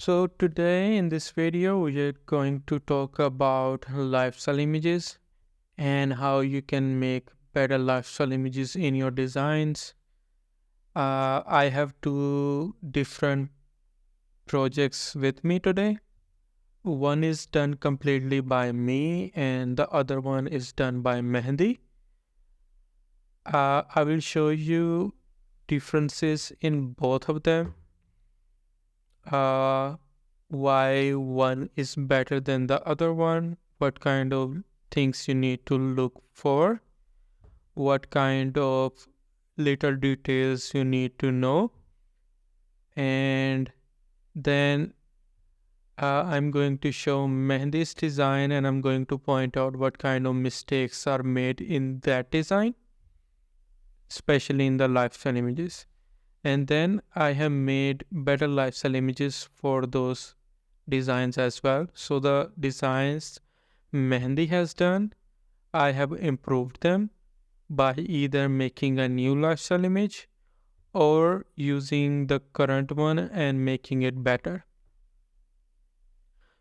So today in this video, we are going to talk about lifestyle images and how you can make better lifestyle images in your designs. I have two different projects with me today. One is done completely by me and the other one is done by Mehndi. I will show you differences in both of them. Uh, why one is better than the other one, what kind of things you need to look for, what kind of little details you need to know, and then I'm going to show Mehdi's design and I'm going to point out what kind of mistakes are made in that design, especially in the lifestyle images. And then I have made better lifestyle images for those designs as well. So the designs Mehndi has done, I have improved them by either making a new lifestyle image or using the current one and making it better.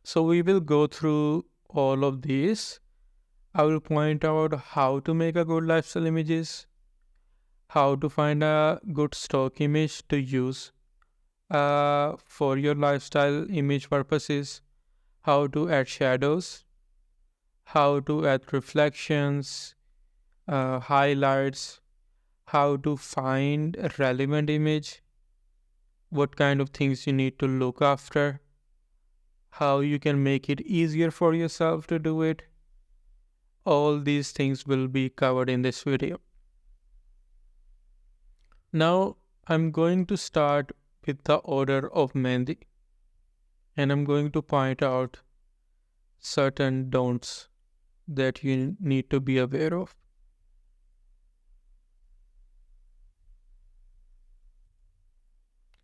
So we will go through all of these. I will point out how to make a good lifestyle images, how to find a good stock image to use for your lifestyle image purposes, how to add shadows, how to add reflections, highlights, how to find a relevant image, what kind of things you need to look after, how you can make it easier for yourself to do it. All these things will be covered in this video. Now, I'm going to start with the order of Mehndi and I'm going to point out certain don'ts that you need to be aware of.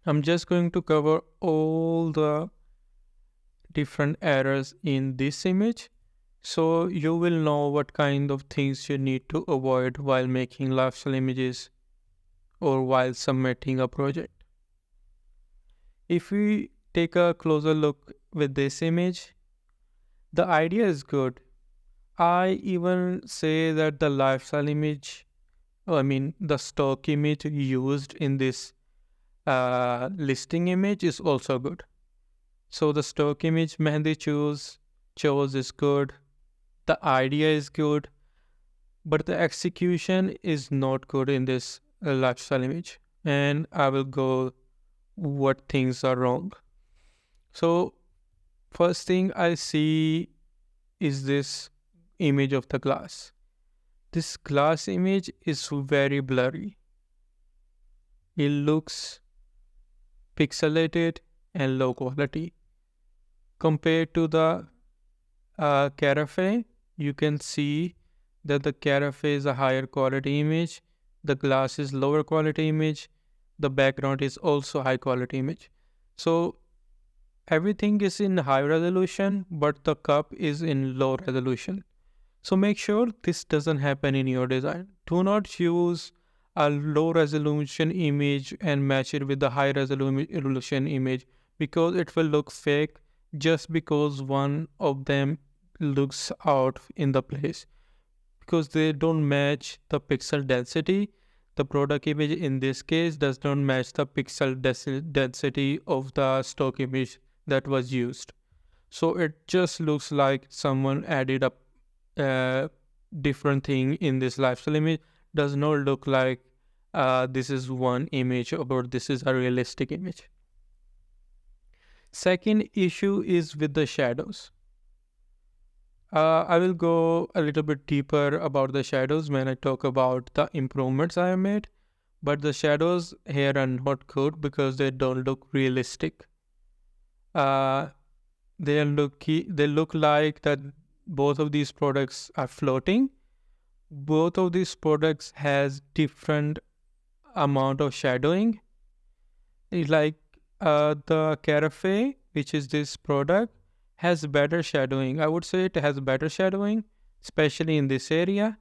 I'm just going to cover all the different errors in this image so you will know what kind of things you need to avoid while making lifestyle images or while submitting a project. If we take a closer look with this image, the idea is good. I even say that the lifestyle image, the stock image used in this listing image is also good. So the stock image Mehndi chose is good. The idea is good, but the execution is not good in this lifestyle image. And I will go what things are wrong. So first thing I see is this image of the glass. This glass image is very blurry. It looks pixelated and low quality. Compared to the carafe, you can see that the carafe is a higher quality image, the glass is lower quality image, the background is also high quality image. So everything is in high resolution, but the cup is in low resolution. So make sure this doesn't happen in your design. Do not use a low resolution image and match it with the high resolution image because it will look fake just because one of them looks out in the place because they don't match the pixel density. The product image in this case does not match the pixel density of the stock image that was used. So it just looks like someone added up different thing in this lifestyle image. Does not look like this is one image or this is a realistic image. Second issue is with the shadows. I will go a little bit deeper about the shadows when I talk about the improvements I have made. But the shadows here are not good because they don't look realistic. They look like that both of these products are floating. Both of these products has different amount of shadowing. It's like the Carafe, which is this product, has better shadowing. I would say it has better shadowing, especially in this area.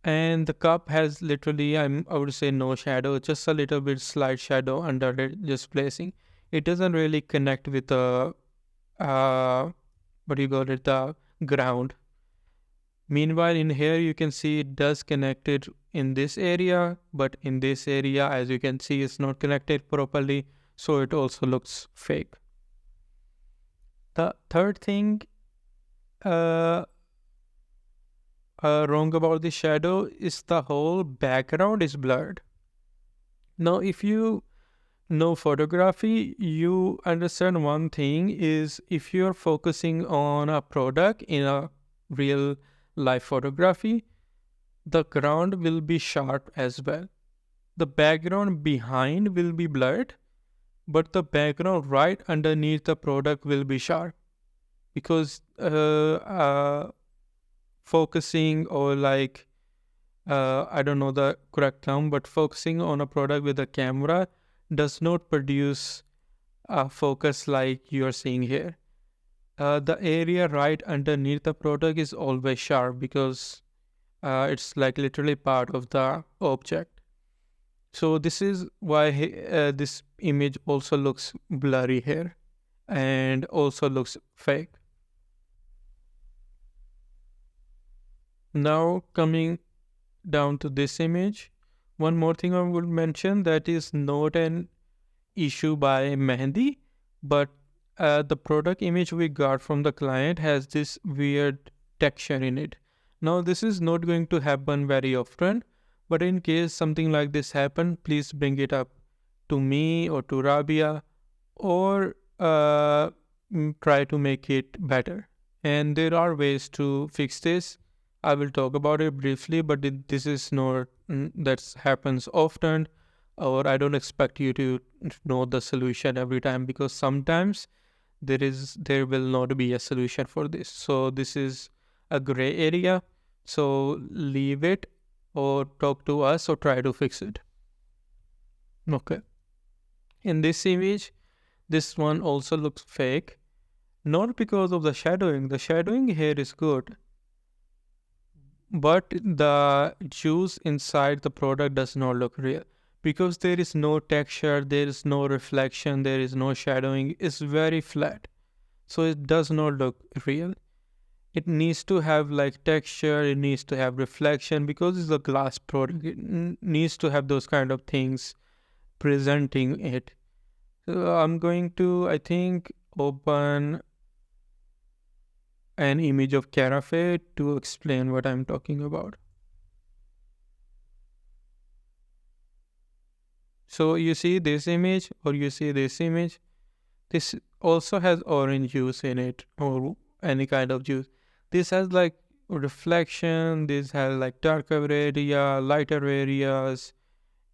And the cup has literally, I would say no shadow, just a little bit slight shadow under it, just placing. it doesn't really connect with the the ground. Meanwhile, in here you can see it does connect it in this area, but in this area, as you can see, it's not connected properly, so it also looks fake. The third thing uh, wrong about the shadow is the whole background is blurred. Now, if you know photography, you understand one thing is if you're focusing on a product in a real life photography, the ground will be sharp as well. The background behind will be blurred, but the background right underneath the product will be sharp because focusing or I don't know the correct term, but focusing on a product with a camera does not produce a focus like you're seeing here. The area right underneath the product is always sharp because it's like literally part of the object. So this is why this image also looks blurry here and also looks fake. Now coming down to this image, one more thing I would mention that is not an issue by Mehendi, but the product image we got from the client has this weird texture in it. Now this is not going to happen very often, but in case something like this happen, please bring it up to me or to Rabia, or try to make it better. And there are ways to fix this. I will talk about it briefly, but this is not that happens often, or I don't expect you to know the solution every time because sometimes there will not be a solution for this. So this is a gray area. So leave it or talk to us or try to fix it. Okay. In this image, this one also looks fake, not because of the shadowing. The shadowing here is good, but the juice inside the product does not look real because there is no texture, there is no reflection, there is no shadowing. It's very flat, so it does not look real. It needs to have like texture, it needs to have reflection because it's a glass product. It needs to have those kind of things presenting it. So I'm going to, I think, open an image of Carafe to explain what I'm talking about. So you see this image or you see this image. This also has orange juice in it or any kind of juice. This has like reflection, this has like darker area, lighter areas,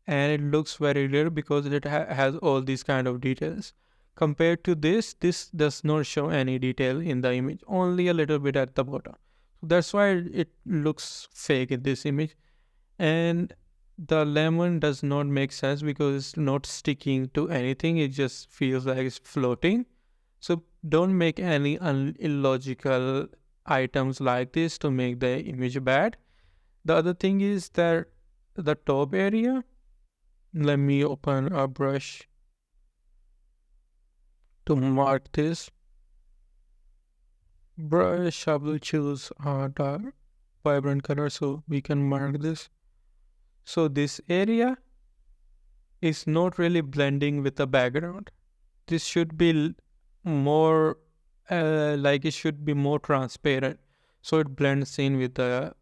and it looks very real because it has all these kind of details. Compared to this does not show any detail in the image, only a little bit at the bottom. That's why it looks fake in this image. And the lemon does not make sense because it's not sticking to anything, it just feels like it's floating. So don't make any illogical items like this to make the image bad. The other thing is that the top area, let me open a brush to mark this. Brush, I will choose a dark vibrant color so we can mark this. So this area is not really blending with the background. This should be more it should be more transparent so it blends in with the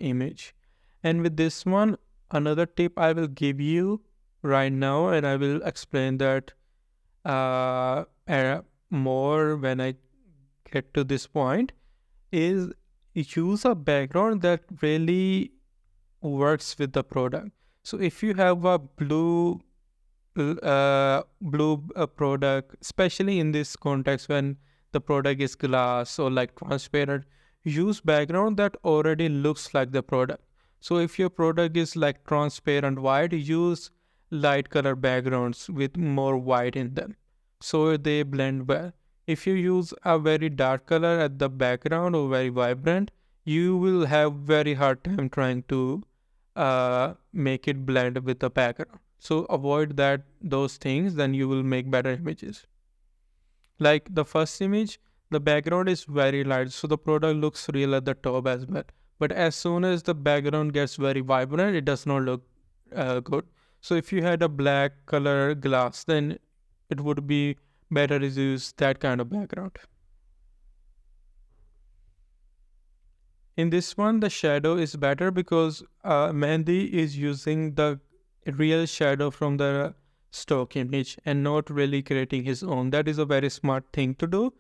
image. And with this one, another tip I will give you right now, and I will explain that more when I get to this point, is use a background that really works with the product. So if you have a blue product, especially in this context when the product is glass or like transparent, use background that already looks like the product. So if your product is like transparent white, use light color backgrounds with more white in them so they blend well. If you use a very dark color at the background or very vibrant, you will have very hard time trying to make it blend with the background. So avoid those things, then you will make better images. Like the first image, the background is very light, so the product looks real at the top as well. But as soon as the background gets very vibrant, it does not look good. So if you had a black color glass, then it would be better to use that kind of background. In this one, the shadow is better because Mehndi is using the real shadow from the stock image and not really creating his own. That is a very smart thing to do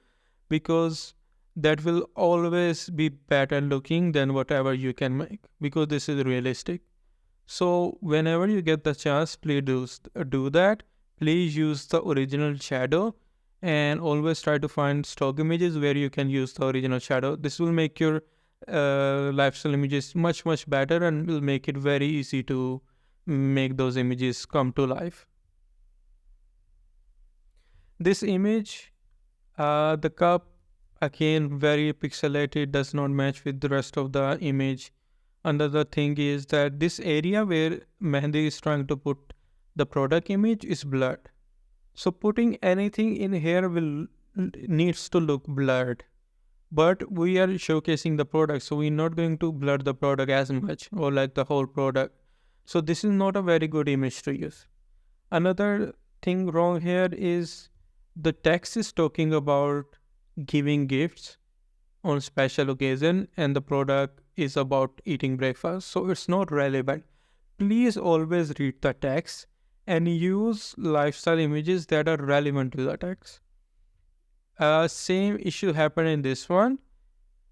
because that will always be better looking than whatever you can make because this is realistic. So whenever you get the chance, please do that. Please use the original shadow and always try to find stock images where you can use the original shadow. This will make your lifestyle images much better and will make it very easy to make those images come to life. This image, the cup, again very pixelated, does not match with the rest of the image. Another thing is that this area where Mehndi is trying to put the product image is blurred. So putting anything in here will needs to look blurred. But we are showcasing the product, so we're not going to blur the product as much or like the whole product. So this is not a very good image to use. Another thing wrong here is the text is talking about giving gifts on special occasion and the product is about eating breakfast, so it's not relevant. Please always read the text and use lifestyle images that are relevant to the text. Same issue happened in this one.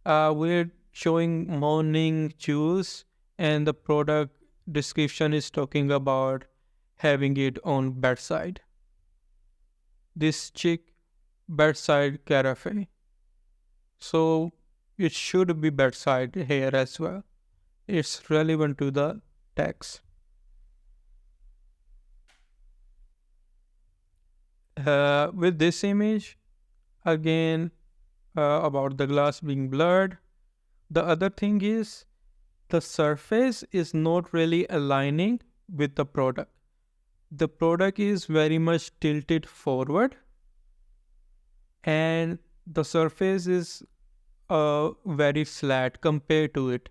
We're showing morning juice and the product description is talking about having it on bedside. This chick bedside cafe. So it should be bedside here as well. It's relevant to the text. With this image, again, about the glass being blurred, the other thing is the surface is not really aligning with the product. The product is very much tilted forward and the surface is very flat compared to it.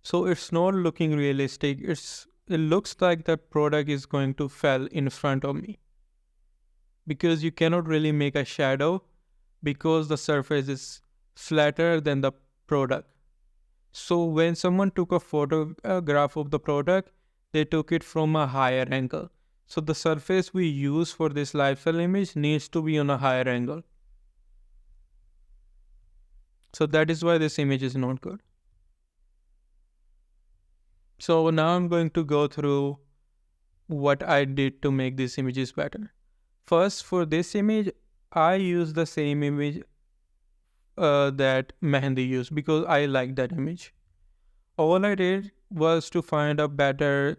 So it's not looking realistic. It looks like that product is going to fall in front of me because you cannot really make a shadow because the surface is flatter than the product. So when someone took a photograph of the product, they took it from a higher angle. So the surface we use for this lifestyle image needs to be on a higher angle. So that is why this image is not good. So now I'm going to go through what I did to make these images better. First, for this image, I use the same image that Mehndi used because I like that image. All I did was to find a better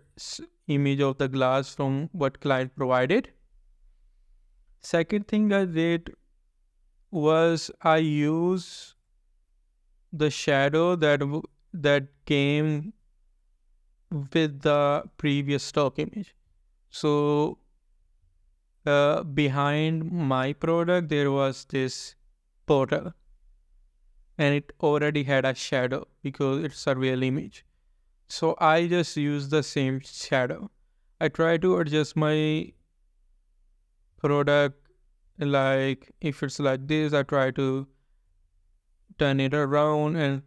image of the glass from what client provided. Second thing I did was I use the shadow that came with the previous stock image. So behind my product there was this portal and it already had a shadow because it's a real image. So I just use the same shadow. I try to adjust my product, like if it's like this, I try to turn it around and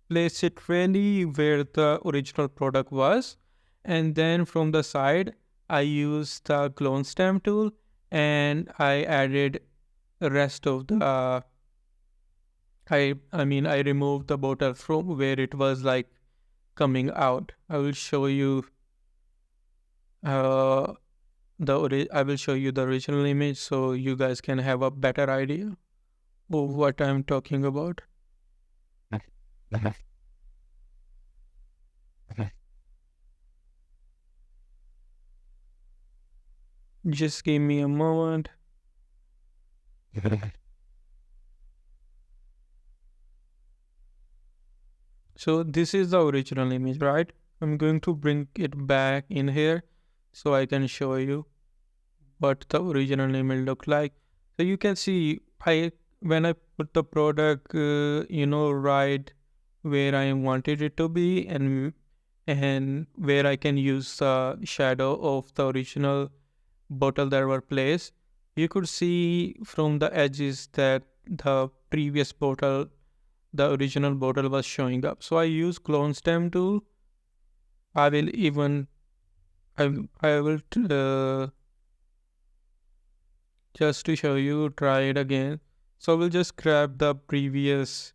place it really where the original product was. And then from the side, I use the clone stamp tool and I added the rest of the I removed the bottle from where it was like coming out. I will show you uh I will show you the original image so you guys can have a better idea of what I'm talking about. Just give me a moment. So this is the original image, right? I'm going to bring it back in here so I can show you what the original image look like. So you can see I when I put the product, right where I wanted it to be, and where I can use the shadow of the original bottle that were placed. You could see from the edges that the previous bottle, the original bottle was showing up. So I use clone stem tool. I will even I will just to show you, try it again. So we'll just grab the previous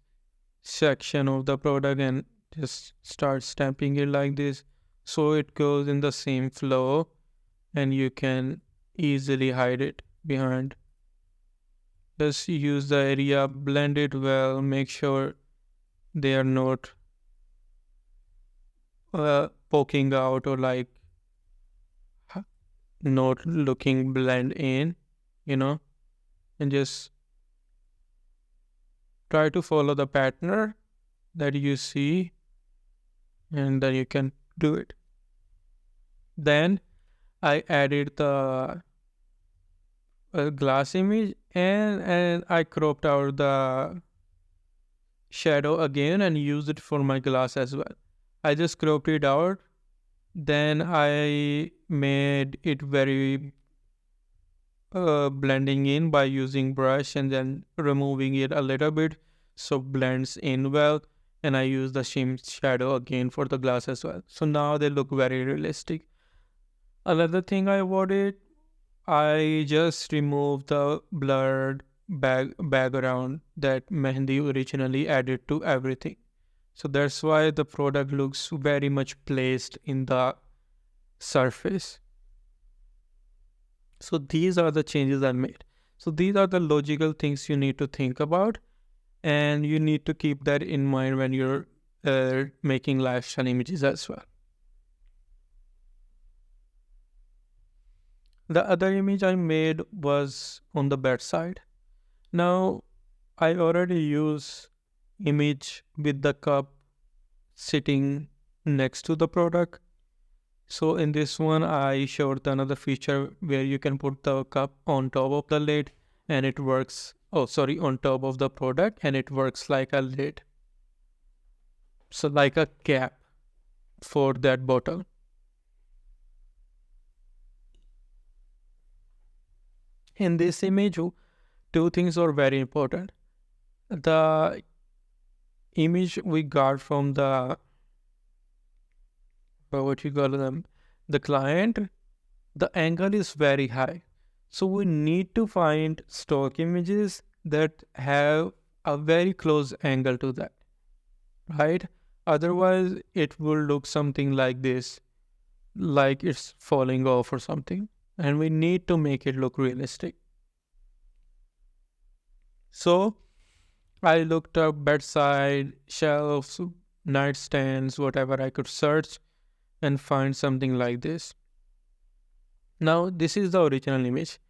section of the product and just start stamping it like this, so it goes in the same flow and you can easily hide it behind. Just use the area, blend it well, make sure they are not poking out or like not looking blend in, you know, and just try to follow the pattern that you see, and then you can do it. Then I added the glass image, and I cropped out the shadow again and used it for my glass as well. I just cropped it out. Then I made it very blending in by using brush and then removing it a little bit so blends in well. And I use the shim shadow again for the glass as well. So now they look very realistic. Another thing I added, I just removed the blurred background that Mehndi originally added to everything. So that's why the product looks very much placed in the surface. So these are the changes I made. So these are the logical things you need to think about, and you need to keep that in mind when you're making lifestyle images as well. The other image I made was on the bedside. Now I already use image with the cup sitting next to the product. So in this one, I showed another feature where you can put the cup on top of the lid and it works. Oh, sorry, on top of the product and it works like a lid. So like a cap for that bottle. In this image, two things are very important. The image we got from the what you call them, the client, the angle is very high. So we need to find stock images that have a very close angle to that, right? Otherwise, it will look something like this, like it's falling off or something. And we need to make it look realistic. So I looked up bedside, shelves, nightstands, whatever I could search and find something like this. Now, this is the original image.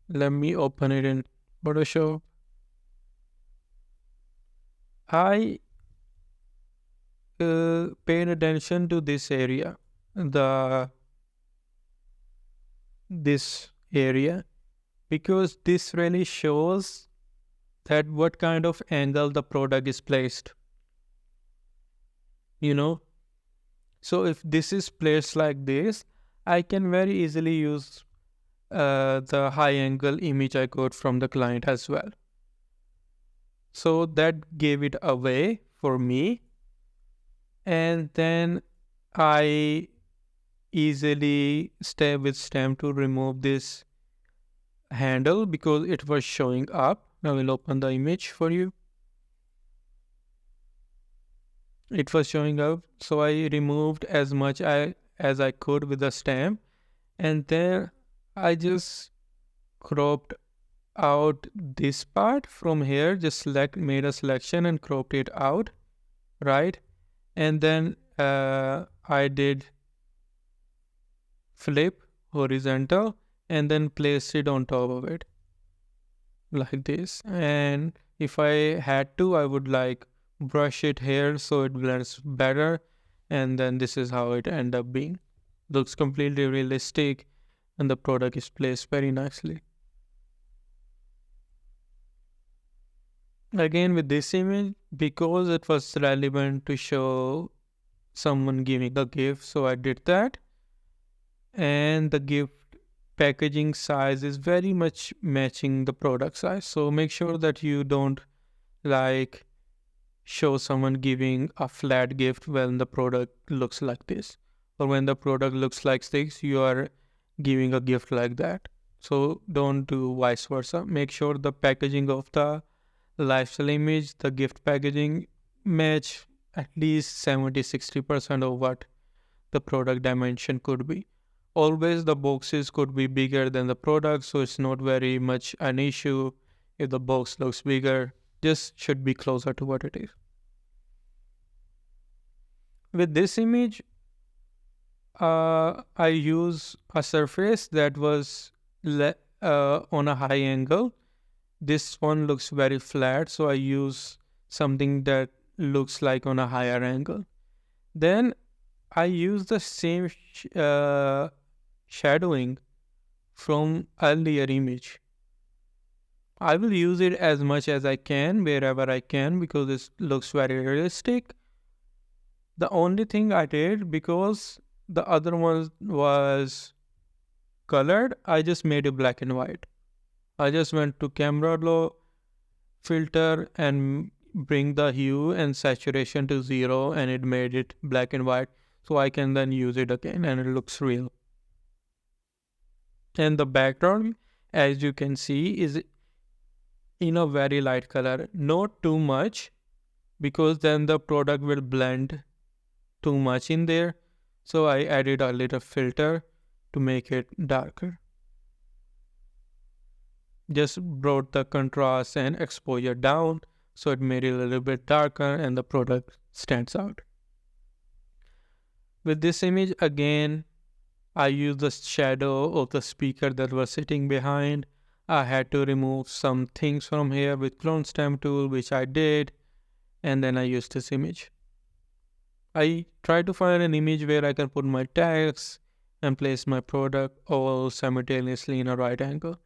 Let me open it in Photoshop. I paid attention to this area, this area, because this really shows that what kind of angle the product is placed. So if this is placed like this, I can very easily use the high angle image I got from the client as well. So that gave it away for me. And then I easily step with stamp to remove this handle because it was showing up. I will open the image for you. It was showing up, so I removed as much as I could with the stamp, and then I just cropped out this part from here. Just made a selection and cropped it out, right? And then I did flip horizontal and then place it on top of it like this. And if I had to, I would like brush it here so it blends better, and then this is how it end up being. looks completely realistic, and the product is placed very nicely. Again, with this image, because it was relevant to show someone giving a gift, so I did that. And the gift packaging size is very much matching the product size. So make sure that you don't like show someone giving a flat gift when the product looks like this, or when the product looks like this you are giving a gift like that. So don't do vice versa. Make sure the packaging of the lifestyle image, the gift packaging, match at least 70-60% of what the product dimension could be. Always the boxes could be bigger than the product, so it's not very much an issue if the box looks bigger. Just should be closer to what it is. With this image, I use a surface that was on a high angle. This one looks very flat, so I use something that looks like on a higher angle. Then I use the same shadowing from earlier image. I will use it as much as I can, wherever I can, because this looks very realistic. The only thing I did, because the other one was colored, I just made it black and white. I just went to camera raw, filter, and bring the hue and saturation to 0, and it made it black and white. So I can then use it again and it looks real. And the background, as you can see, is in a very light color. Not too much, because then the product will blend too much in there. So I added a little filter to make it darker. Just brought the contrast and exposure down, so it made it a little bit darker and the product stands out. With this image, again, I used the shadow of the speaker that was sitting behind. I had to remove some things from here with clone stamp tool, which I did, and then I used this image. I tried to find an image where I can put my tags and place my product all simultaneously in a right angle.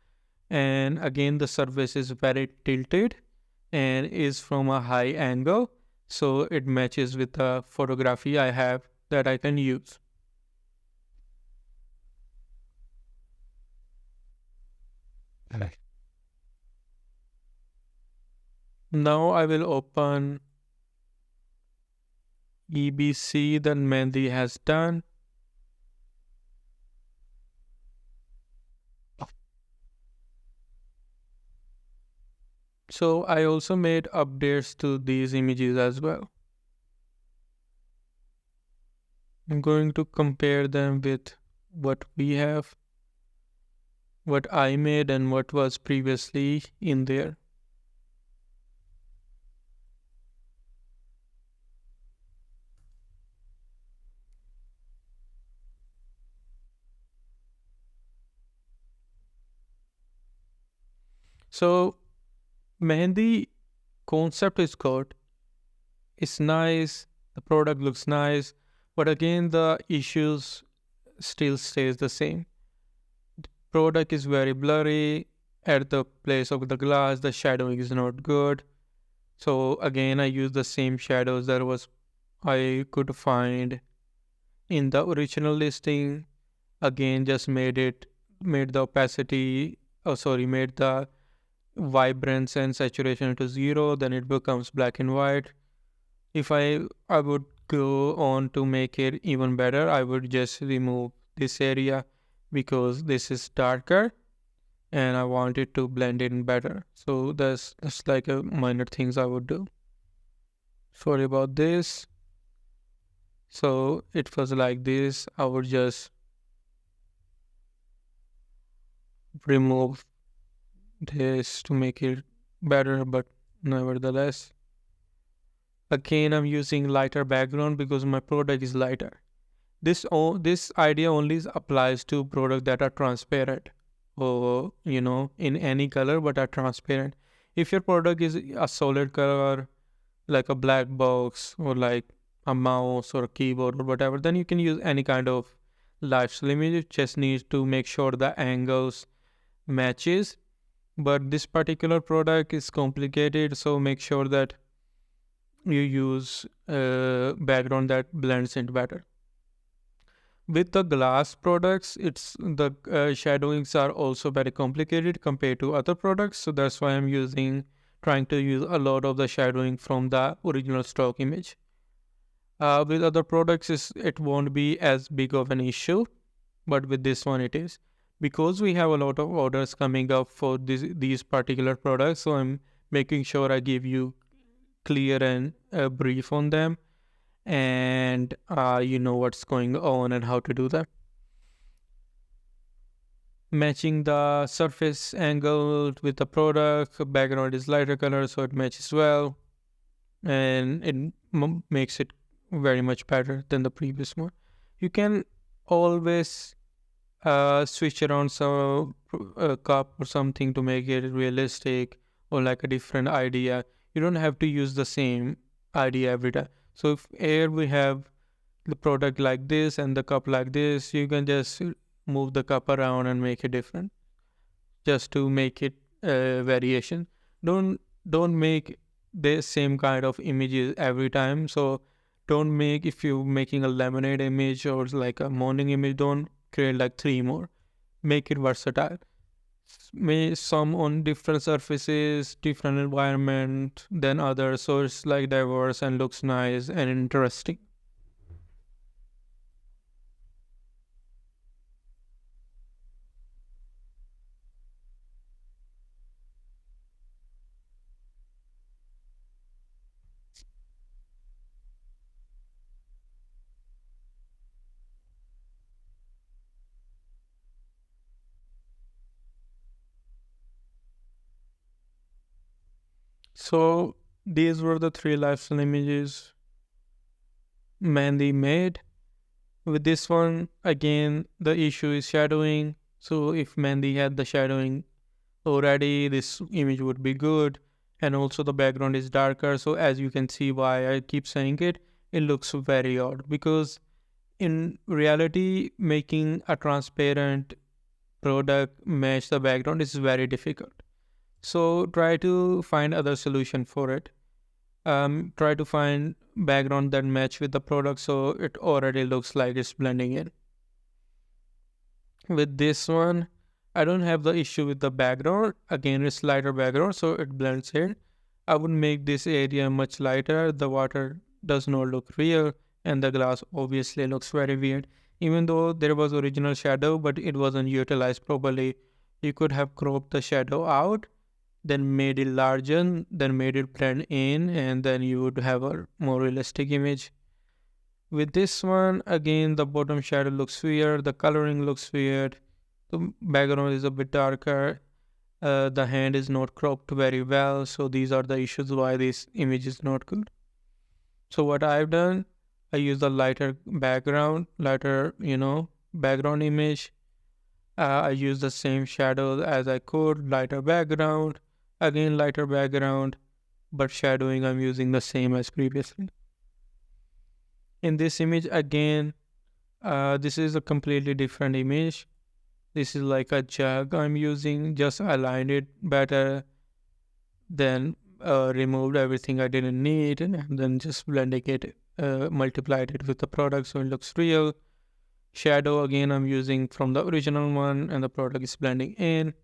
And again, the surface is very tilted and is from a high angle, so it matches with the photography I have that I can use. Right. Now I will open EBC that Mehndi has done. So I also made updates to these images as well. I'm going to compare them with what we have, what I made, and what was previously in there. So Mehndi concept is good. It's nice. The product looks nice. But again, the issues still stays the same. The product is very blurry. At the place of the glass, the shadowing is not good. So again, I use the same shadows that was I could find in the original listing. Again, just made the opacity, made the vibrance and saturation to 0, then it becomes black and white. If I would go on to make it even better, I would just remove this area because this is darker and I want it to blend in better. So that's like a minor things I would do. Sorry about this. So it was like this. I would just remove this to make it better, but nevertheless. Again, I'm using lighter background because my product is lighter. This idea only applies to products that are transparent, or in any color but are transparent. If your product is a solid color like a black box or like a mouse or a keyboard or whatever, then you can use any kind of lifestyle image. You just need to make sure the angles matches. But this particular product is complicated, so make sure that you use background that blends in better. With the glass products, it's the shadowings are also very complicated compared to other products, so that's why I'm trying to use a lot of the shadowing from the original stock image. With other products, it won't be as big of an issue, but with this one it is, because we have a lot of orders coming up for these particular products. So I'm making sure I give you clear and brief on them, and you know what's going on and how to do that. Matching the surface angle with the product background is lighter color, so it matches well, and it makes it very much better than the previous one. You can always switch around some cup or something to make it realistic, or like a different idea. You don't have to use the same idea every time. So if here we have the product like this and the cup like this, you can just move the cup around and make it different, just to make it variation. Don't make the same kind of images every time. So don't make, if you're making a lemonade image or like a morning image, don't create like three more. Make it versatile. May some on different surfaces, different environment than others, so it's like diverse and looks nice and interesting. So these were the three lifestyle images Mandy made. With this one, again, the issue is shadowing. So if Mandy had the shadowing already, this image would be good. And also the background is darker. So as you can see why I keep saying it, it looks very odd, because in reality, making a transparent product match the background is very difficult. So try to find other solution for it. Try to find background that match with the product so it already looks like it's blending in. With this one, I don't have the issue with the background. Again, it's lighter background, so it blends in. I would make this area much lighter. The water does not look real, and the glass obviously looks very weird. Even though there was original shadow, but it wasn't utilized properly. You could have cropped the shadow out, then made it larger, then made it blend in, and then you would have a more realistic image. With this one, again, the bottom shadow looks weird, the coloring looks weird, the background is a bit darker, the hand is not cropped very well, so these are the issues why this image is not good. So what I've done, I use the lighter background, background image. I use the same shadows as I could, lighter background, again lighter background, but shadowing I'm using the same as previously. In this image again, this is a completely different image. This is like a jug I'm using, just aligned it better, then removed everything I didn't need, and then just blending it, multiplied it with the product so it looks real. Shadow again I'm using from the original one, and the product is blending in.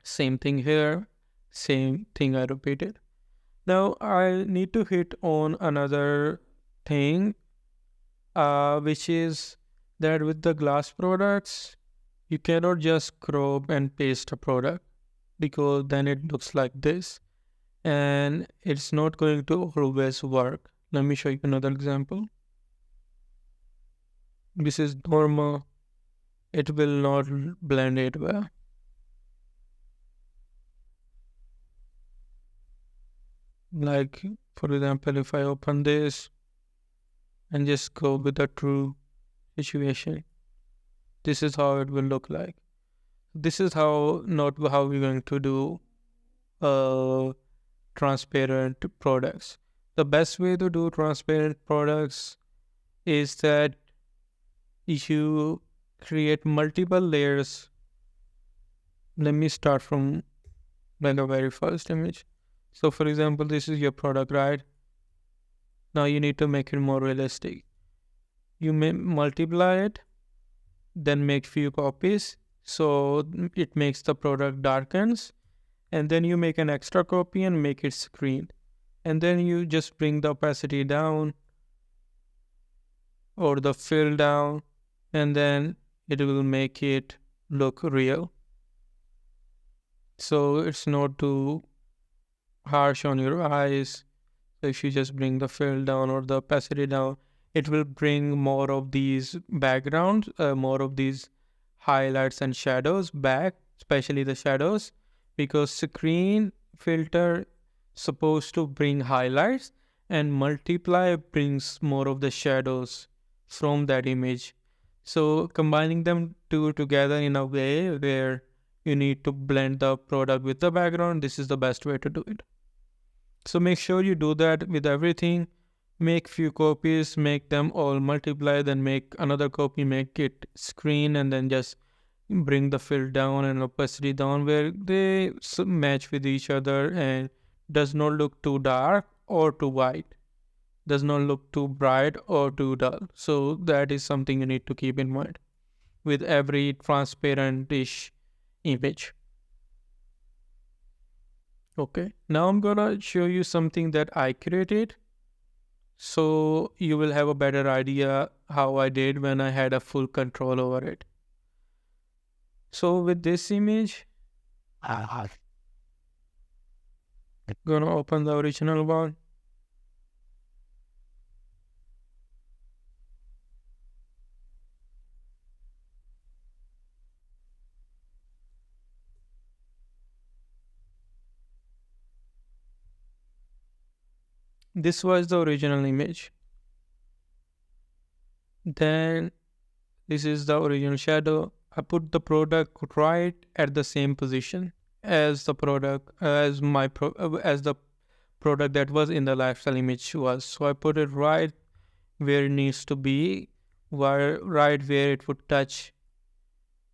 Same thing here, same thing I repeated. Now I need to hit on another thing, which is that with the glass products, you cannot just crop and paste a product, because then it looks like this and it's not going to always work. Let me show you another example. This is normal, it will not blend it well. Like, for example, if I open this and just go with the true situation, this is how it will look like. This is how not how we're going to do transparent products. The best way to do transparent products is that you create multiple layers. Let me start from like the very first image. So for example, this is your product, right? Now you need to make it more realistic. You may multiply it, then make few copies. So it makes the product darkens, and then you make an extra copy and make it screen. And then you just bring the opacity down or the fill down, and then it will make it look real. So it's not too harsh on your eyes. So if you just bring the fill down or the opacity down, it will bring more of these backgrounds, more of these highlights and shadows back, especially the shadows, because screen filter supposed to bring highlights and multiply brings more of the shadows from that image. So combining them two together in a way where you need to blend the product with the background, this is the best way to do it. So make sure you do that with everything. Make few copies, make them all multiply, then make another copy, make it screen, and then just bring the fill down and opacity down where they match with each other and does not look too dark or too white, does not look too bright or too dull. So that is something you need to keep in mind with every transparent-ish image. Okay, now I'm gonna show you something that I created so you will have a better idea how I did when I had a full control over it. So with this image, gonna open the original one. This was the original image. Then this is the original shadow. I put the product right at the same position as the product as the product that was in the lifestyle image was. So I put it right where it needs to be, right where it would touch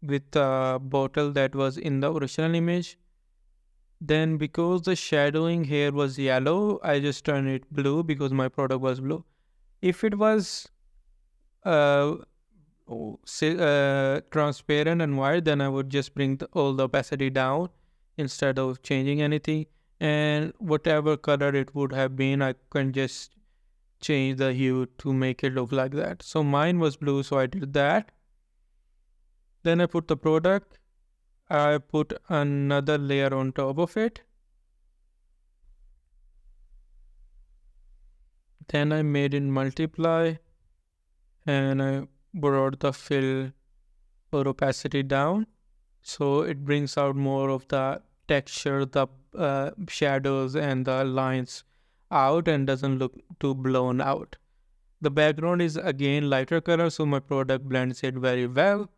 with the bottle that was in the original image. Then because the shadowing here was yellow, I just turned it blue because my product was blue. If it was uh, transparent and white, then I would just bring all the opacity down instead of changing anything. And whatever color it would have been, I can just change the hue to make it look like that. So mine was blue, so I did that. Then I put the product. I put another layer on top of it. Then I made it multiply and I brought the fill or opacity down. So it brings out more of the texture, the shadows and the lines out and doesn't look too blown out. The background is again lighter color, so my product blends it very well.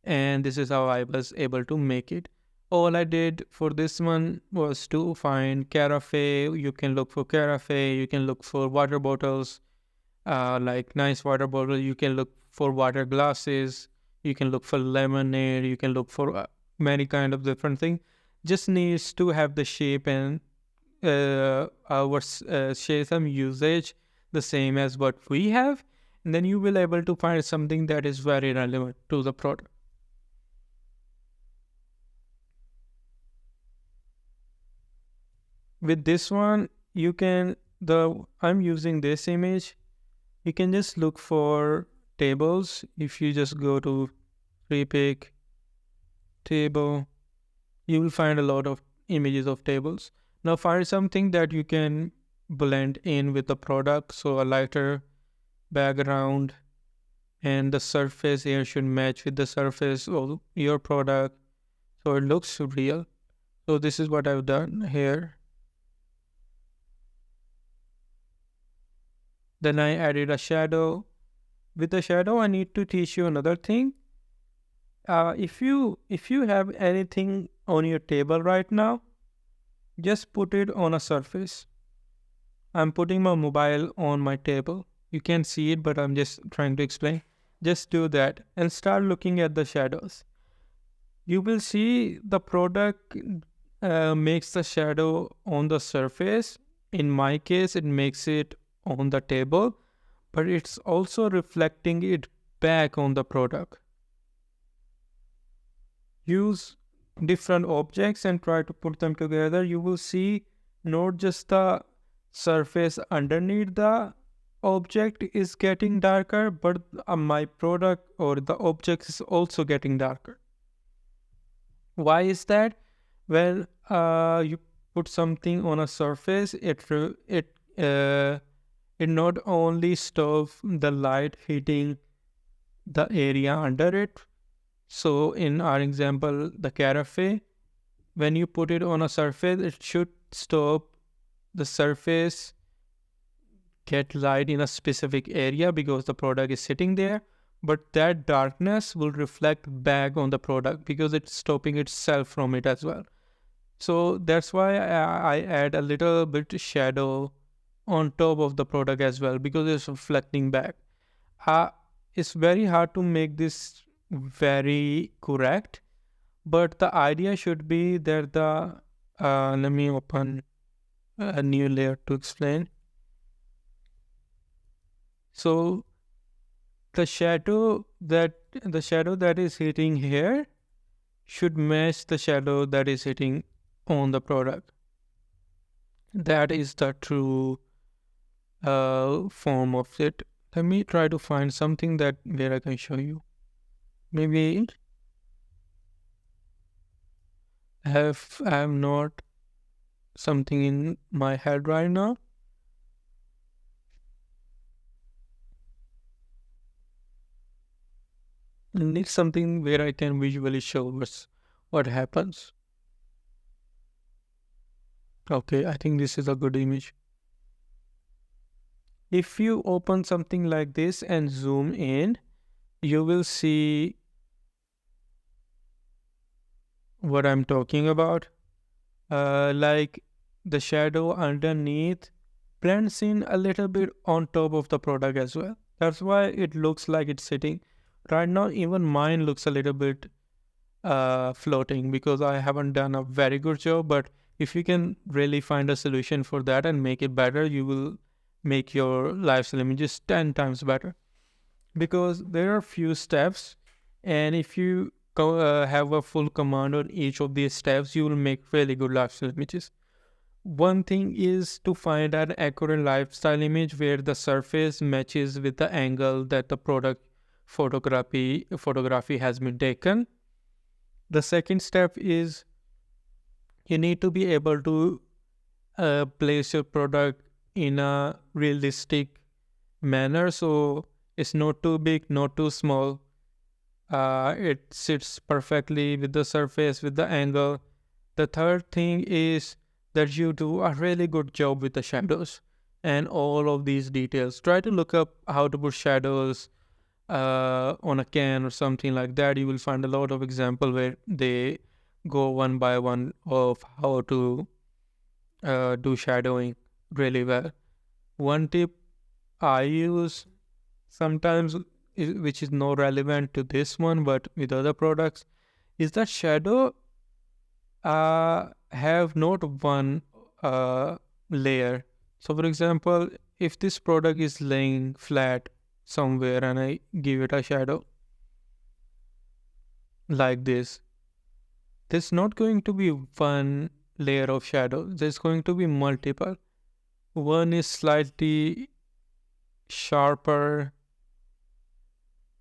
And this is how I was able to make it. All I did for this one was to find carafe. You can look for carafe, you can look for water bottles, like nice water bottle. You can look for water glasses, you can look for lemonade, you can look for many kind of different things. Just needs to have the shape and our some usage the same as what we have, and then you will able to find something that is very relevant to the product. With this one, you can I'm using this image. You can just look for tables. If you just go to free pick table, you will find a lot of images of tables. Now find something that you can blend in with the product. So a lighter background and the surface here should match with the surface of your product. So it looks real. So this is what I've done here. Then I added a shadow. With the shadow, I need to teach you another thing. If you have anything on your table right now, just put it on a surface. I'm putting my mobile on my table. You can't see it, but I'm just trying to explain. Just do that and start looking at the shadows. You will see the product makes the shadow on the surface. In my case, it makes it on the table, but it's also reflecting it back on the product. Use different objects and try to put them together. You will see not just the surface underneath the object is getting darker, but my product or the object is also getting darker. Why is that? Well, you put something on a surface, uh, it not only stops the light hitting the area under it. So in our example, the carafe, when you put it on a surface, it should stop the surface get light in a specific area because the product is sitting there. But that darkness will reflect back on the product because it's stopping itself from it as well. So that's why I add a little bit shadow on top of the product as well because it's reflecting back. Uh, it's very hard to make this very correct, but the idea should be that let me open a new layer to explain. So the shadow that is hitting here should match the shadow that is hitting on the product. That is the true form of it. Let me try to find something that where I can show you. Maybe I have not something in my head right now. I need something where I can visually show us what happens. Okay, I think this is a good image. If you open something like this and zoom in, you will see what I'm talking about. Like the shadow underneath blends in a little bit on top of the product as well. That's why it looks like it's sitting. Right now, even mine looks a little bit floating because I haven't done a very good job. But if you can really find a solution for that and make it better, you will make your lifestyle images 10 times better. Because there are few steps, and if you have a full command on each of these steps, you will make really good lifestyle images. One thing is to find an accurate lifestyle image where the surface matches with the angle that the product photography has been taken. The second step is you need to be able to place your product in a realistic manner, so it's not too big, not too small. It sits perfectly with the surface, with the angle. The third thing is that you do a really good job with the shadows and all of these details. Try to look up how to put shadows on a can or something like that. You will find a lot of example where they go one by one of how to do shadowing really well. One tip I use sometimes, which is not relevant to this one, but with other products, is that shadow have not one layer. So, for example, if this product is laying flat somewhere and I give it a shadow like this, there's not going to be one layer of shadow. There's going to be multiple. One is slightly sharper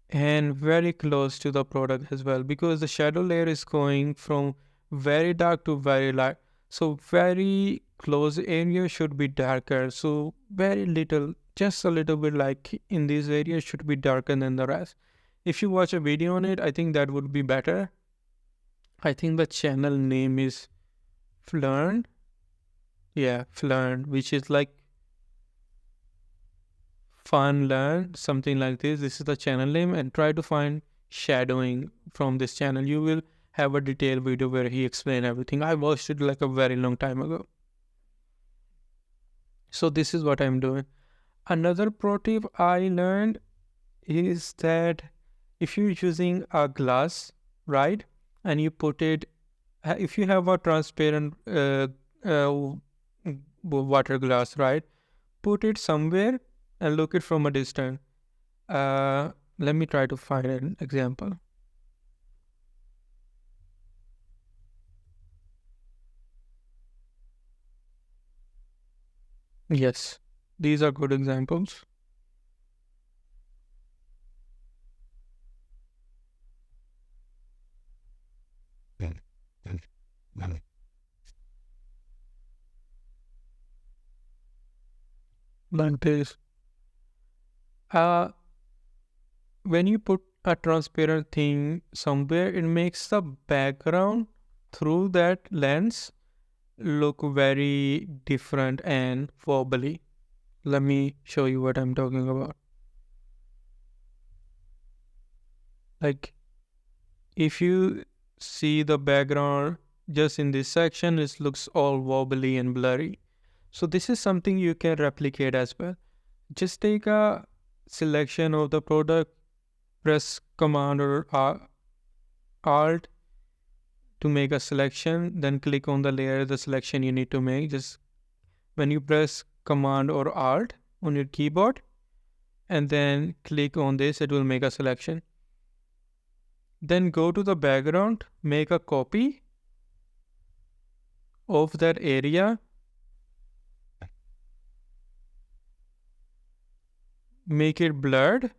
and very close to the product as well because the shadow layer is going from very dark to very light. So very close area should be darker. So very little, just a little bit like in this area should be darker than the rest. If you watch a video on it, I think that would be better. I think the channel name is Flern. Yeah, Flern, which is like fun learn something like this is the channel name, and try to find shadowing from this channel. You will have a detailed video where he explained everything. I watched it like a very long time ago. So this is what I'm doing. Another pro tip I learned is that if you're using a glass, right, and you put it, if you have a transparent water glass, right, put it somewhere and look it from a distance. Let me try to find an example. Yes, these are good examples. Like this. Uh, when you put a transparent thing somewhere, it makes the background through that lens look very different and wobbly. Let me show you what I'm talking about. Like, if you see the background just in this section, it looks all wobbly and blurry. So this is something you can replicate as well. Just take a selection of the product, press Command or Alt to make a selection, then click on the layer, the selection you need to make. Just when you press Command or Alt on your keyboard and then click on this, it will make a selection. Then go to the background, make a copy of that area, make it blurred,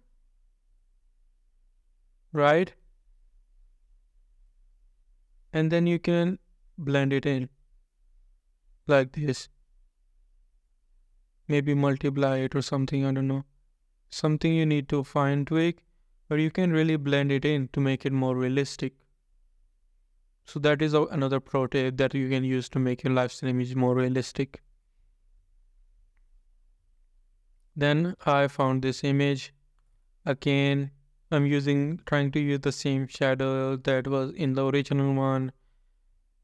right? And then you can blend it in like this. Maybe multiply it or something, I don't know. Something you need to fine tweak, but you can really blend it in to make it more realistic. So that is another pro tip that you can use to make your lifestyle image more realistic. Then I found this image. Again, I'm trying to use the same shadow that was in the original one,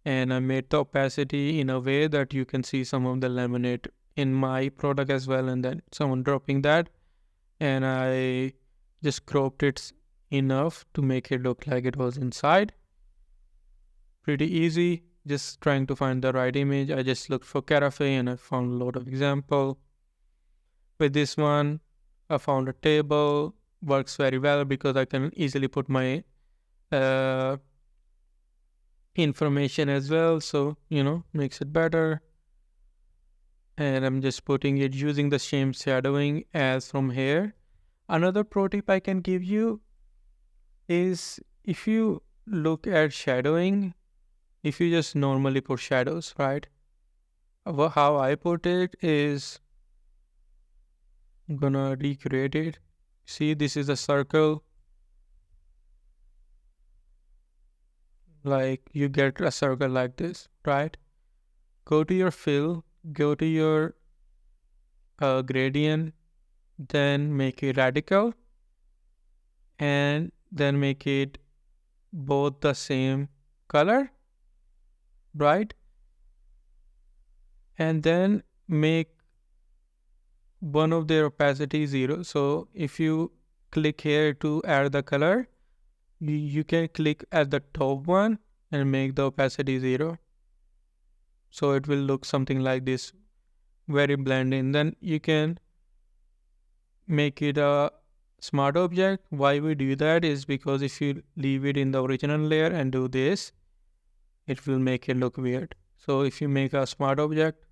and I made the opacity in a way that you can see some of the laminate in my product as well, and then someone dropping that, and I just cropped it enough to make it look like it was inside. Pretty easy, just trying to find the right image. I just looked for cafe and I found a lot of example. With this one, I found a table, works very well because I can easily put my uh, information as well, so makes it better. And I'm just putting it using the same shadowing as from here. Another pro tip I can give you is, if you look at shadowing, if you just normally put shadows, right? How I put it is, I'm gonna recreate it. See, this is a circle. Like, you get a circle like this, right? Go to your fill, go to your gradient, then make it radical, and then make it both the same color, right? And then make one of their opacity 0. So if you click here to add the color, you can click at the top one and make the opacity 0. So it will look something like this, very blending. Then you can make it a smart object. Why we do that is because if you leave it in the original layer and do this, it will make it look weird. So if you make a smart object,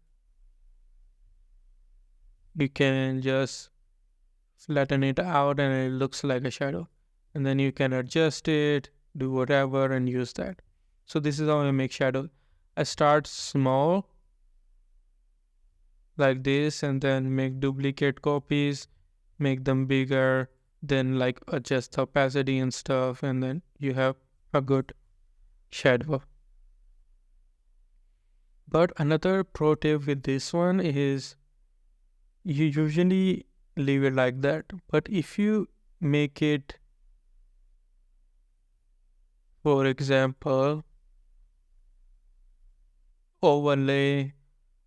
you can just flatten it out and it looks like a shadow. And then you can adjust it, do whatever, and use that. So this is how I make shadow. I start small like this and then make duplicate copies, make them bigger, then like adjust the opacity and stuff, and then you have a good shadow. But another pro tip with this one is, you usually leave it like that. But if you make it, for example, overlay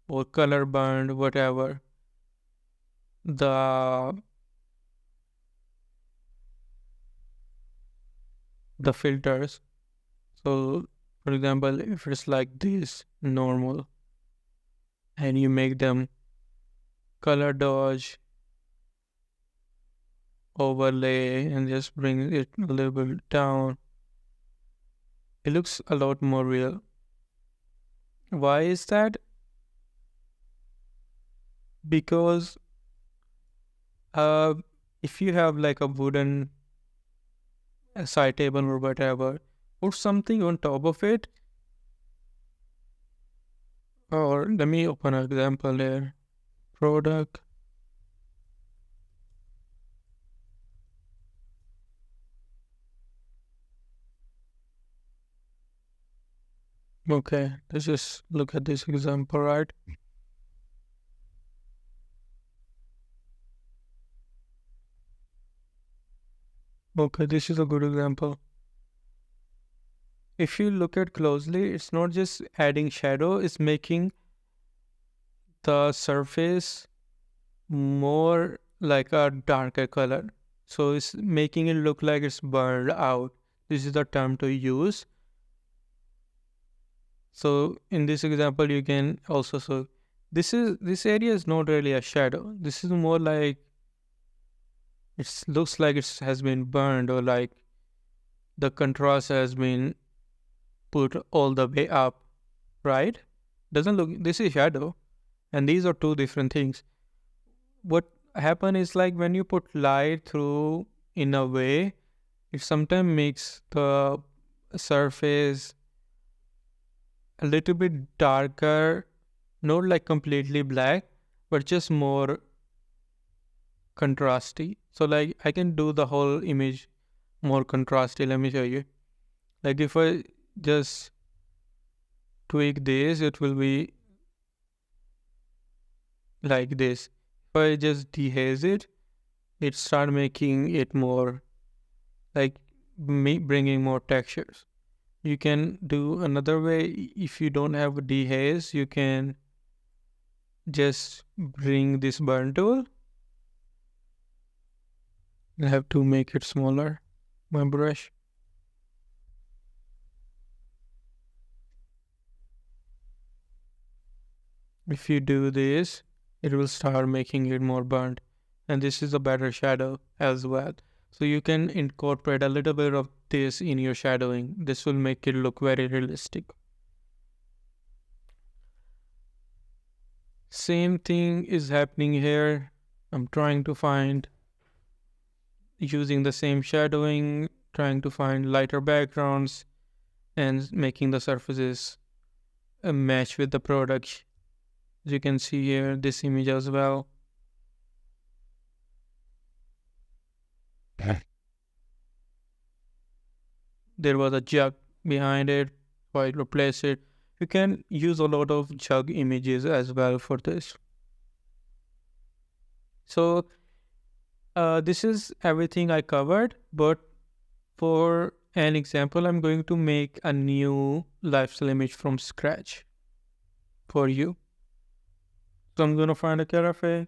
or color band, whatever, the the filters. So, for example, if it's like this normal and you make them color dodge, overlay, and just bring it a little bit down, it looks a lot more real. Why is that? Because uh, if you have like a wooden side table or whatever, put something on top of it. Or let me open an example here. Product. Okay, let's just look at this example, right? Okay, this is a good example. If you look at closely, it's not just adding shadow, it's making the surface more like a darker color. So it's making it look like it's burned out. This is the term to use. So in this example, you can also this area is not really a shadow. This is more like it looks like it has been burned, or like the contrast has been put all the way up, right? Doesn't look, this is shadow, and these are two different things. What happen is like when you put light through in a way, it sometimes makes the surface a little bit darker, not like completely black, but just more contrasty. So like I can do the whole image more contrasty. Let me show you. Like if I just tweak this, it will be like this. If I just dehaze it, it start making it more like me bringing more textures. You can do another way. If you don't have a dehaze, you can just bring this burn tool. I have to make it smaller, my brush. If you do this, it will start making it more burnt. And this is a better shadow as well. So you can incorporate a little bit of this in your shadowing. This will make it look very realistic. Same thing is happening here. I'm trying to find, using the same shadowing, trying to find lighter backgrounds and making the surfaces match with the product. As you can see here, this image as well. There was a jug behind it, so I replaced it. You can use a lot of jug images as well for this. So this is everything I covered, but for an example, I'm going to make a new lifestyle image from scratch for you. So I'm going to find a cafe.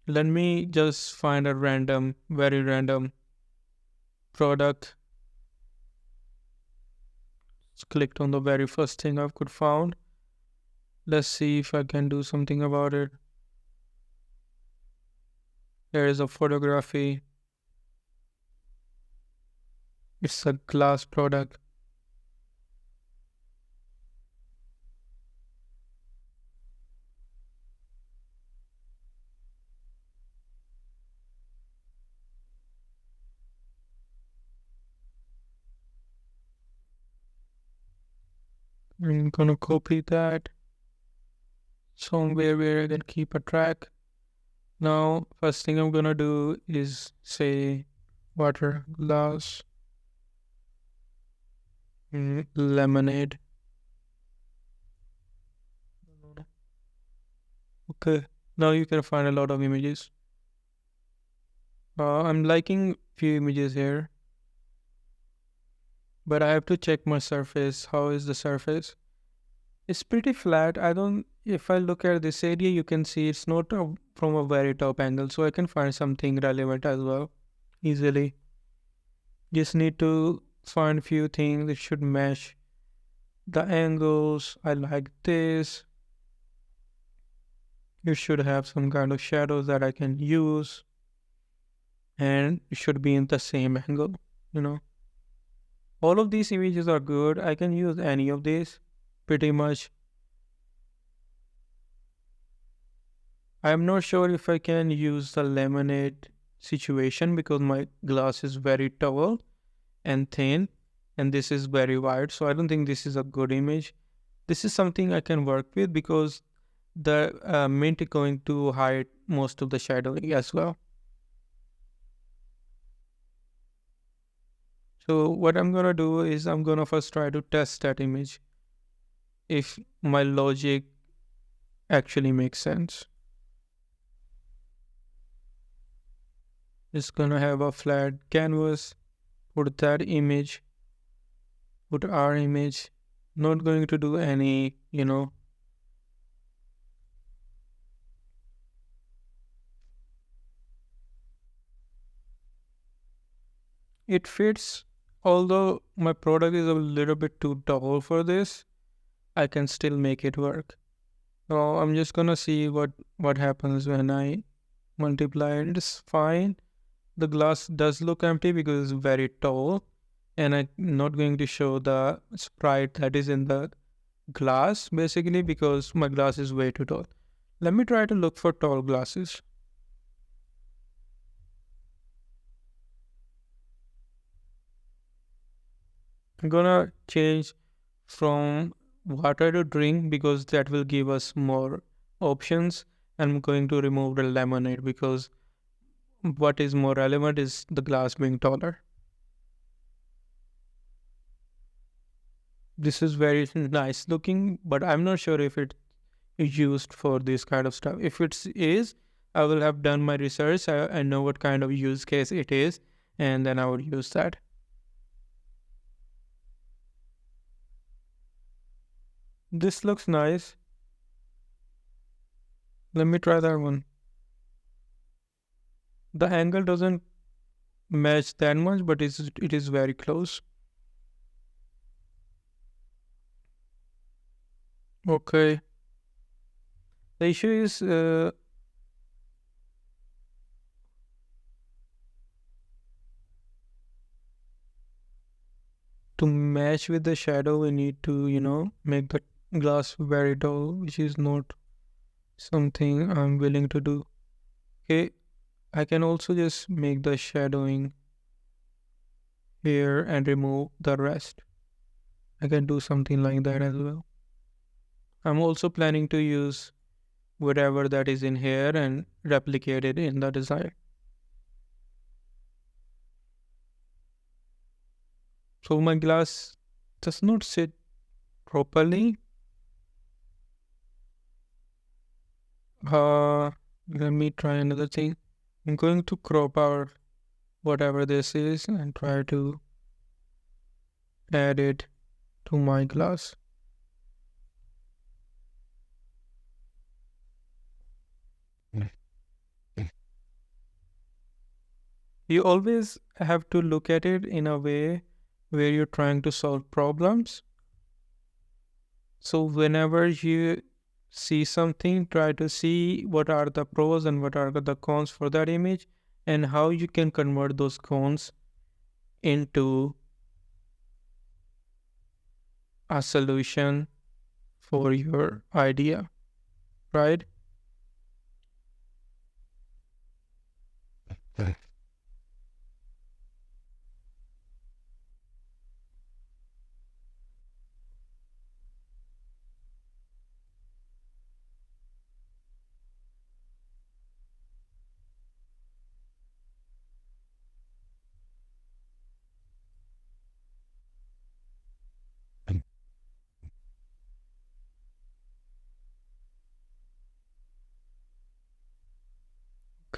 Let me just find a random, very random product. Just clicked on the very first thing I could found. Let's see if I can do something about it. There is a photography. It's a glass product. I'm gonna copy that somewhere where I can keep a track. Now, first thing I'm gonna do is say water glass lemonade. Okay, now you can find a lot of images. I'm liking few images here, but I have to check my surface. How is the surface? It's pretty flat. I don't, if I look at this area, you can see it's not from a very top angle, so I can find something relevant as well easily. Just need to find few things that should match the angles. I like this. You should have some kind of shadows that I can use, and it should be in the same angle, you know. All of these images are good. I can use any of these pretty much. I'm not sure if I can use the lemonade situation because my glass is very tall and thin, and this is very wide, so I don't think this is a good image. This is something I can work with because the mint is going to hide most of the shadowing as well. So what I'm gonna do is I'm gonna first try to test that image if my logic actually makes sense. Just gonna have a flat canvas, put that image, put our image. Not going to do any, it fits. Although my product is a little bit too tall for this, I can still make it work. So I'm just gonna see what happens when I multiply it. It's fine. The glass does look empty because it's very tall, and I'm not going to show the sprite that is in the glass basically because my glass is way too tall. Let me try to look for tall glasses. I'm gonna change from water to drink because that will give us more options. I'm going to remove the lemonade because what is more relevant is the glass being taller. This is very nice looking, but I'm not sure if it is used for this kind of stuff. If it is, I will have done my research. I know what kind of use case it is, and then I would use that. This looks nice. Let me try that one. The angle doesn't match that much, but it is very close. Okay. The issue is to match with the shadow, we need to, make the glass very dull, which is not something I'm willing to do. Okay, I can also just make the shadowing here and remove the rest. I can do something like that as well. I'm also planning to use whatever that is in here and replicate it in the design. So my glass does not sit properly. Uh, Let me try another thing. I'm going to crop out whatever this is and try to add it to my glass. You always have to look at it in a way where you're trying to solve problems. So whenever you see something, try to see what are the pros and what are the cons for that image and how you can convert those cons into a solution for your idea, right?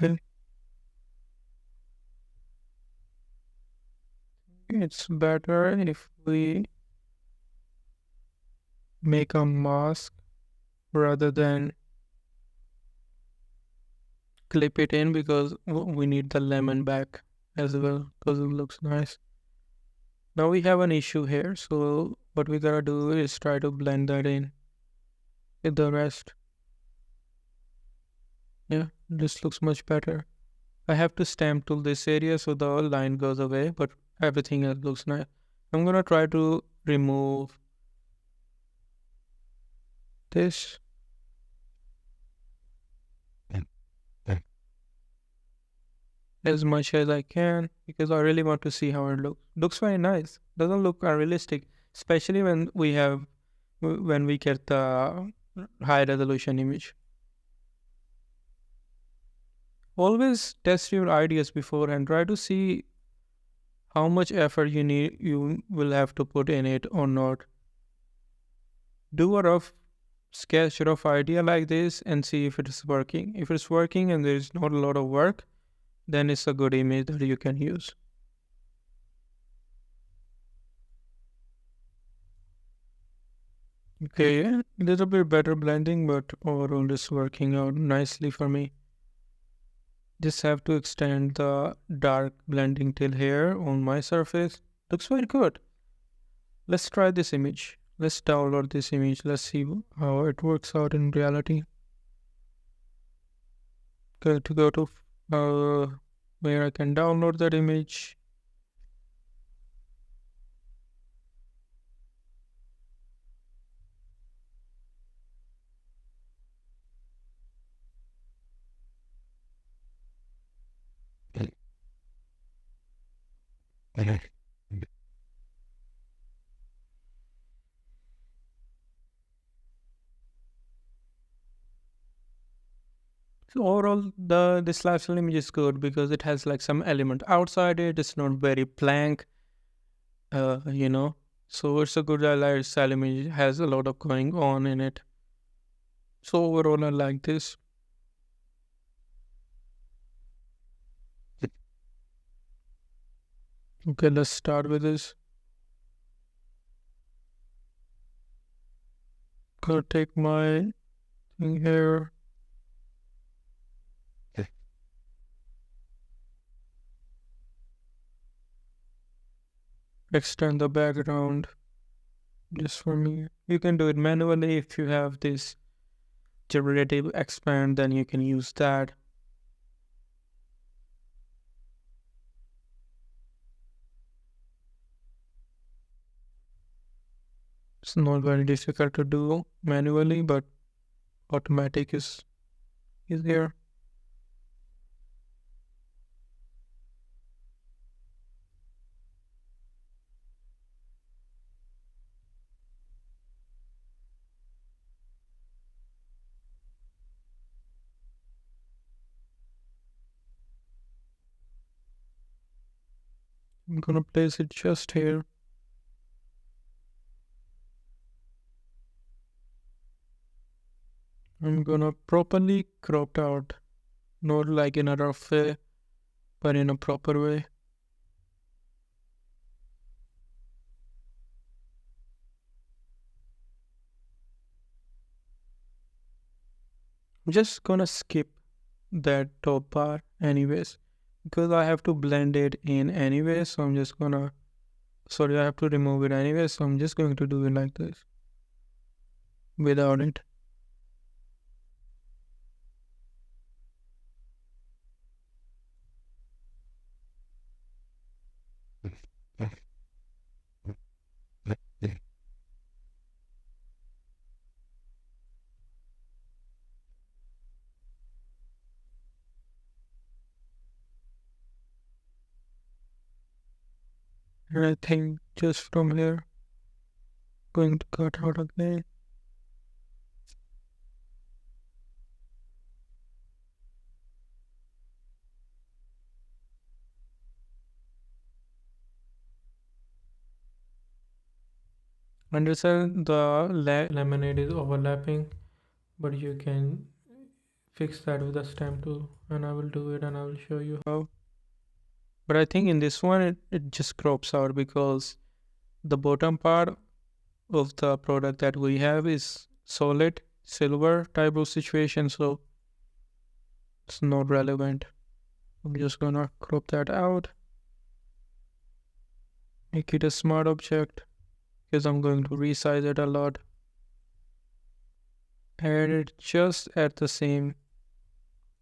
Okay. It's better if we make a mask rather than clip it in because we need the lemon back as well because it looks nice. Now we have an issue here. So what we gotta do is try to blend that in with the rest. Yeah, this looks much better. I have to stamp tool this area so the line goes away, but everything else looks nice. I'm gonna try to remove this as much as I can because I really want to see how it looks. Looks very nice. Doesn't look unrealistic, especially when we get the high resolution image. Always test your ideas before and try to see how much effort you will have to put in it or not. Do a rough sketch, rough idea like this and see if it is working. If it's working and there is not a lot of work, then it's a good image that you can use. Okay, a little bit better blending, but overall it's working out nicely for me. Just have to extend the dark blending till here on my surface. Looks very good. Let's try this image. Let's download this image. Let's see how it works out in reality. Go to where I can download that image. So overall, the this lifestyle image is good because it has like some element outside it. It's not very blank, uh, you know. So it's a good lifestyle image. It has a lot of going on in it. So overall, I like this. Okay, let's start with this. Gonna take my thing here. Extend the background just for me. You can do it manually if you have this generative expand, then you can use that. It's not very difficult to do manually, but automatic is easier. I'm gonna place it just here. I'm gonna properly crop out, not like in a rough way, but in a proper way. I'm just gonna skip that top bar anyways, because I have to blend it in anyway, so I'm just gonna, sorry, I have to remove it anyway, so I'm just going to do it like this, without it. And I think just from here, going to cut out again. Understand the lemonade is overlapping, but you can fix that with the stamp tool, and I will do it and I will show you how. But I think in this one, it just crops out because the bottom part of the product that we have is solid silver type of situation, so it's not relevant. I'm just gonna crop that out. make it a smart object because I'm going to resize it a lot. Add it just at the same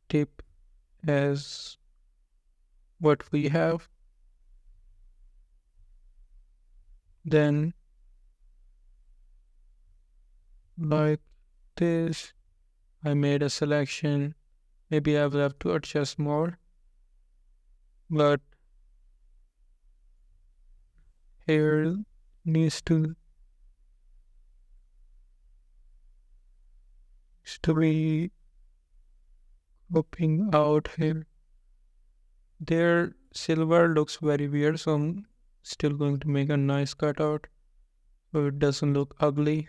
tip as what we have. Then like this, I made a selection. Maybe I will have to adjust more, but here needs to be popping out here. Their silver looks very weird, so I'm still going to make a nice cutout so it doesn't look ugly.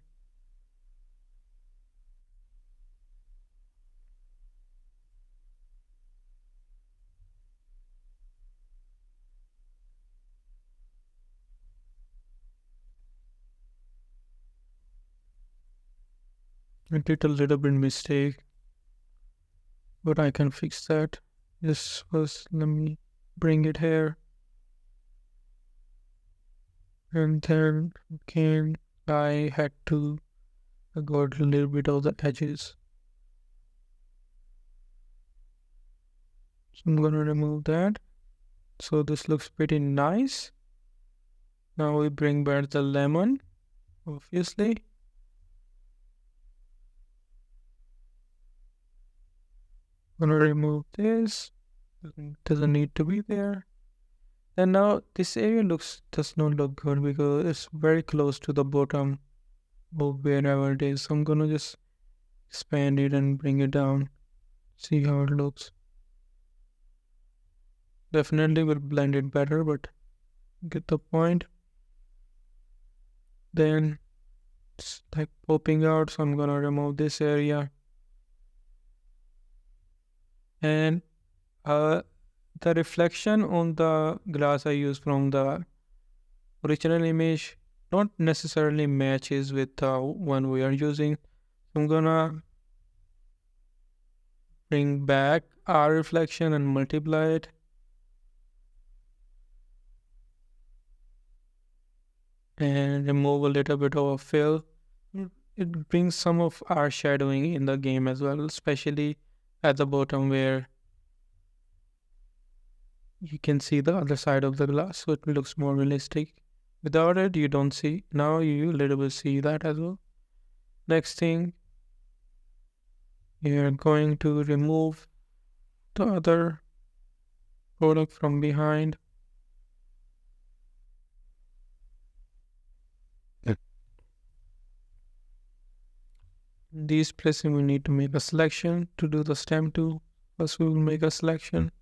I did a little bit mistake, but I can fix that. Just first, let me bring it here, and then again I had to got a little bit of the edges. So I'm gonna remove that. So this looks pretty nice. Now we bring back the lemon, obviously. Gonna remove this. Doesn't need to be there. And now this area does not look good because it's very close to the bottom of wherever it is. So I'm gonna just expand it and bring it down. See how it looks. Definitely will blend it better, but get the point. Then it's like popping out, so I'm gonna remove this area. And the reflection on the glass I use from the original image not necessarily matches with the one we are using. I'm gonna bring back our reflection and multiply it. And remove a little bit of fill. It brings some of our shadowing in the game as well, especially at the bottom where you can see the other side of the glass, so it looks more realistic. Without it, you don't see. Now you little bit see that as well. Next thing, you're going to remove the other product from behind. These places we need to make a selection to do the stem tool. First we will make a selection.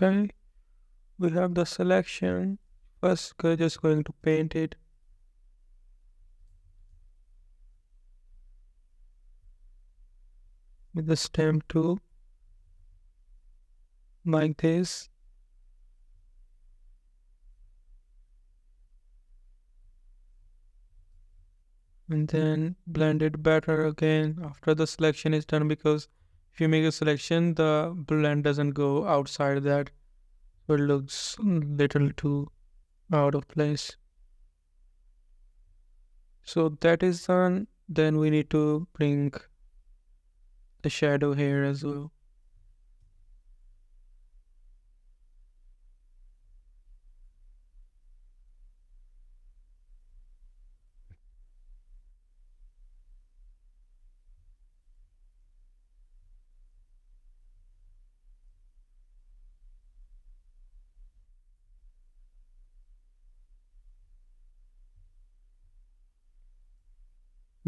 Okay, we have the selection. First we're just going to paint it. With the stem tool. Like this. And then blend it better again after the selection is done, because if you make a selection the blend doesn't go outside that, so it looks little too out of place. So that is done. Then we need to bring the shadow here as well.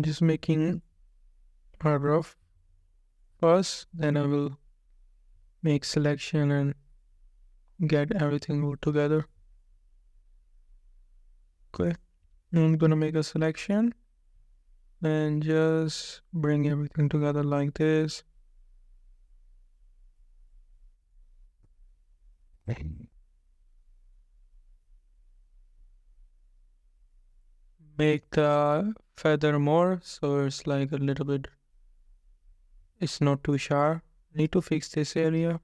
Just making a rough first, then I will make selection and get everything all together. Okay, I'm gonna make a selection and just bring everything together like this. Make the feather more so it's like a little bit, it's not too sharp. Need to fix this area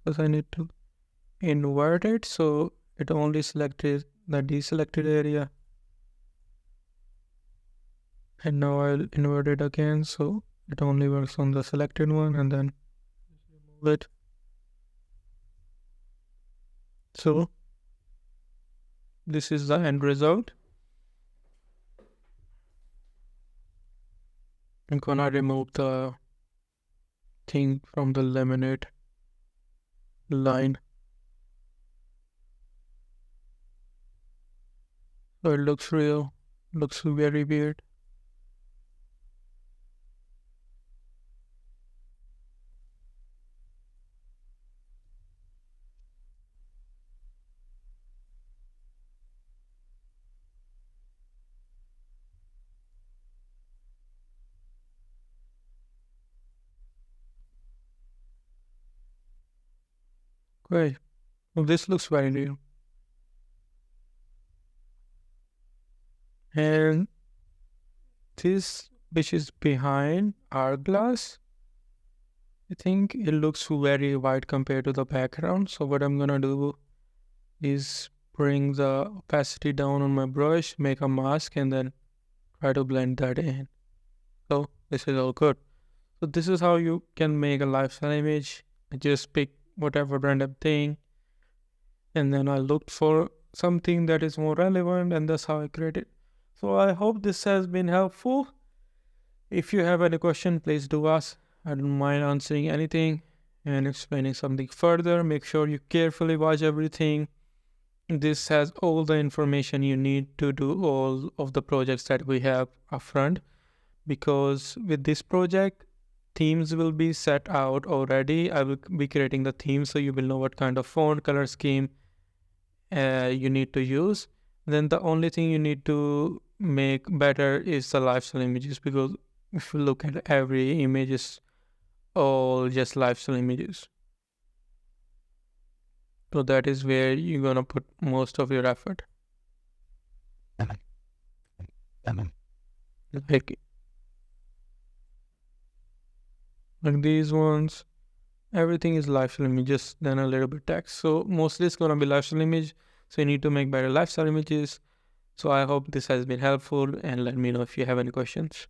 because I need to invert it so it only selected the deselected area, and now I'll invert it again so it only works on the selected one, and then remove it. So this is the end result. I'm gonna remove the thing from the laminate line so it looks real, looks very weird. Great. Well, this looks very real. And this, which is behind our glass, I think it looks very white compared to the background. So what I'm gonna do is bring the opacity down on my brush, make a mask, and then try to blend that in. So this is all good. So this is how you can make a lifestyle image. Just pick whatever random thing, and then I looked for something that is more relevant, and that's how I created. So I hope this has been helpful. If you have any question, please do ask. I don't mind answering anything and explaining something further. Make sure you carefully watch everything. This has all the information you need to do all of the projects that we have upfront, because with this project, themes will be set out already. I will be creating the theme so you will know what kind of font, color scheme you need to use. Then the only thing you need to make better is the lifestyle images, because if you look at every image is all just lifestyle images. So that is where you're gonna put most of your effort. Like these ones, everything is lifestyle images, then a little bit text. So mostly it's gonna be lifestyle image. So you need to make better lifestyle images. So I hope this has been helpful, and let me know if you have any questions.